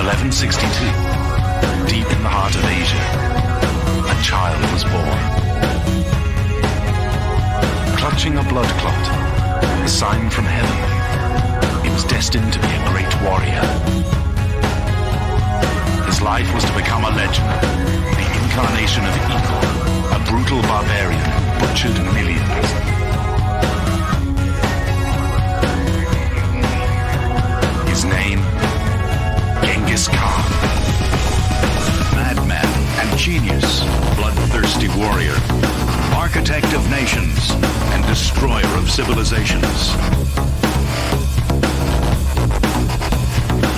1162, deep in the heart of Asia, a child was born. Clutching a blood clot, a sign from heaven, he was destined to be a great warrior. His life was to become a legend, the incarnation of evil, a brutal barbarian who butchered millions. His name, Genghis Khan. Madman and genius, bloodthirsty warrior, architect of nations and destroyer of civilizations.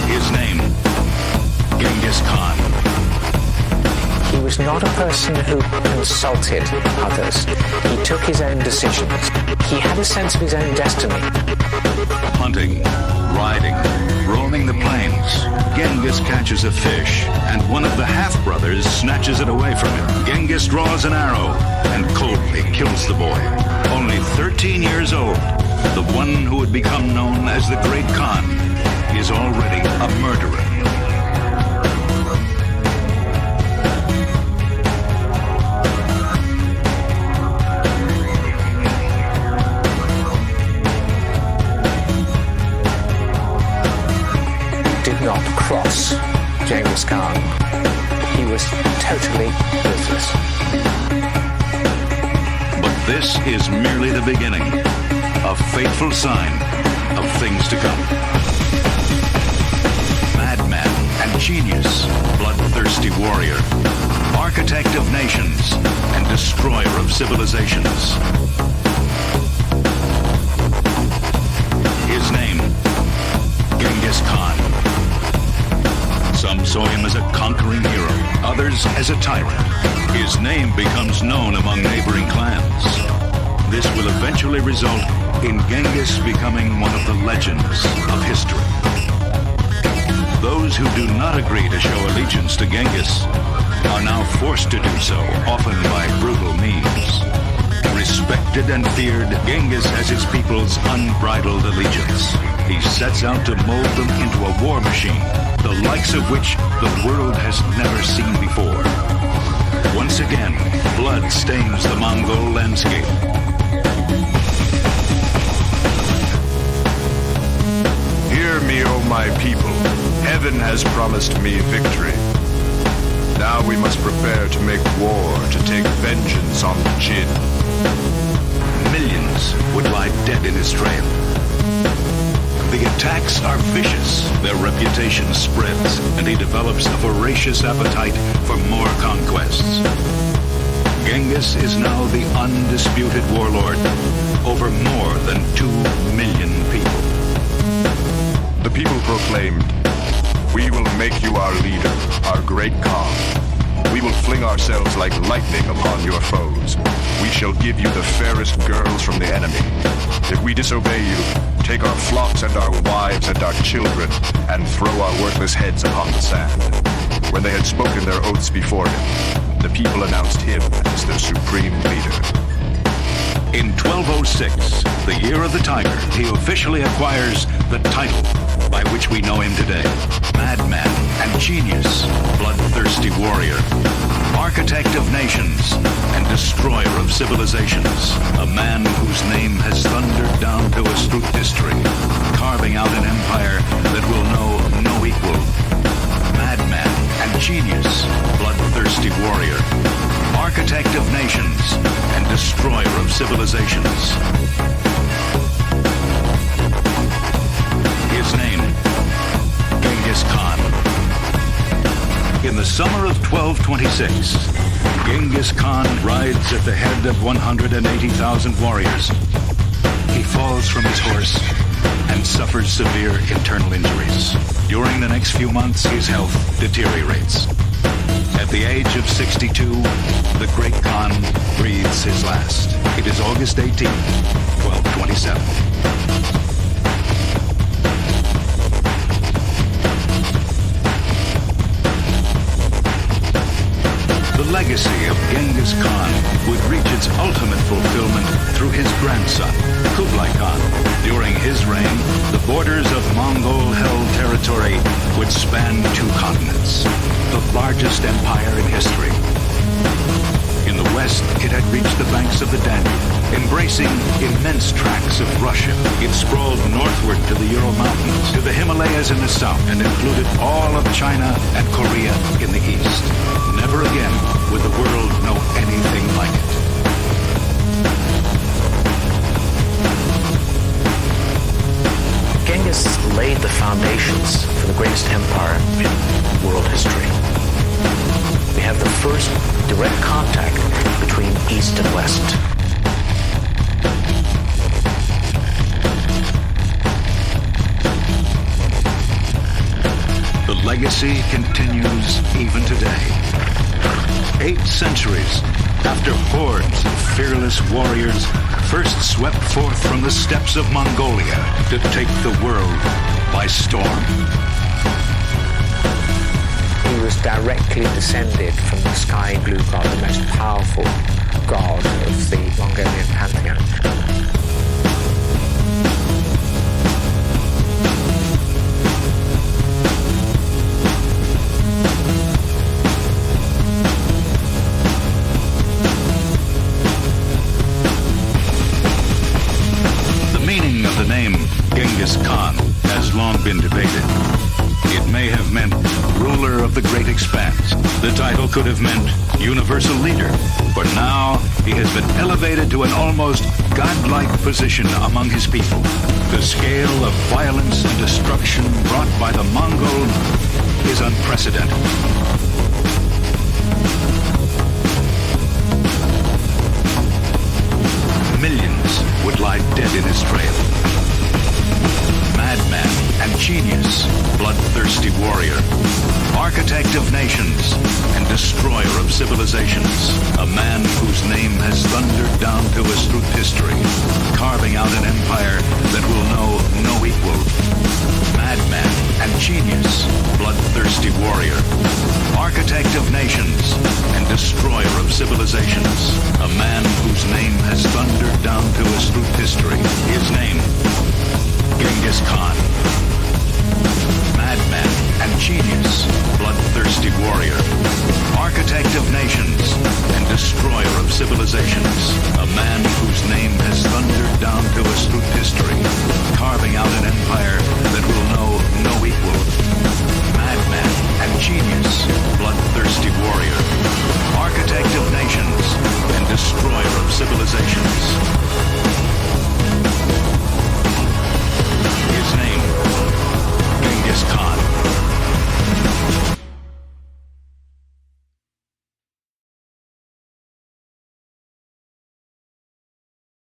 His name, Genghis Khan. He was not a person who consulted others. He took his own decisions. He had a sense of his own destiny. Hunting, riding, roaming the plains, Genghis catches a fish, and one of the half-brothers snatches it away from him. Genghis draws an arrow and coldly kills the boy. Only 13 years old, the one who would become known as the Great Khan is already a murderer. Not cross Genghis Khan. He was totally ruthless. But this is merely the beginning, a fateful sign of things to come. Madman and genius, bloodthirsty warrior, architect of nations and destroyer of civilizations. His name, Genghis Khan. Some saw him as a conquering hero, others as a tyrant. His name becomes known among neighboring clans. This will eventually result in Genghis becoming one of the legends of history. Those who do not agree to show allegiance to Genghis are now forced to do so, often by brutal means. Respected and feared, Genghis has his people's unbridled allegiance. He sets out to mold them into a war machine, the likes of which the world has never seen before. Once again, blood stains the Mongol landscape. Hear me, O my people. Heaven has promised me victory. Now we must prepare to make war, to take vengeance on the Jin. Millions would lie dead in his trail. The attacks are vicious, their reputation spreads, and he develops a voracious appetite for more conquests. Genghis is now the undisputed warlord over more than 2 million people. The people proclaimed, "We will make you our leader, our great Khan. We will fling ourselves like lightning upon your foes. We shall give you the fairest girls from the enemy. If we disobey you, take our flocks and our wives and our children and throw our worthless heads upon the sand." When they had spoken their oaths before him, the people announced him as their supreme leader. In 1206, the year of the tiger, he officially acquires the title by which we know him today. Madman and genius, bloodthirsty warrior, architect of nations and destroyer of civilizations. A man whose name has thundered down to us through history, carving out an empire that will know no equal. Madman and genius, bloodthirsty warrior, architect of nations and destroyer of civilizations. His name, Genghis Khan. In the summer of 1226, Genghis Khan rides at the head of 180,000 warriors. He falls from his horse and suffers severe internal injuries. During the next few months, his health deteriorates. At the age of 62, the Great Khan breathes his last. It is August 18, 1227. The legacy of Genghis Khan would reach its ultimate fulfillment through his grandson, Kublai Khan. During his reign, the borders of Mongol-held territory would span 2 continents, the largest empire in history. In the west, it had reached the banks of the Danube, embracing immense tracts of Russia. It sprawled northward to the Ural Mountains, to the Himalayas in the south, and included all of China and Korea in the east. Never again would the world know anything like it. Genghis laid the foundations for the greatest empire in world history. We have the first direct contact between East and West. The legacy continues even today. 8 centuries after hordes of fearless warriors first swept forth from the steppes of Mongolia to take the world by storm. He was directly descended from the sky blue god, the most powerful god of the Mongolian pantheon. The meaning of the name Genghis Khan has long been debated. It may have meant ruler of the great expanse. The title could have meant universal leader. For now, he has been elevated to an almost godlike position among his people. The scale of violence and destruction brought by the Mongols is unprecedented. Millions would lie dead in his trail. Madman and genius, bloodthirsty warrior, architect of nations and destroyer of civilizations, a man whose name has thundered down to us through history, carving out an empire that will know no equal. Madman and genius, bloodthirsty warrior, architect of nations and destroyer of civilizations, a man whose name has thundered down to us through history. His name, Genghis Khan. Madman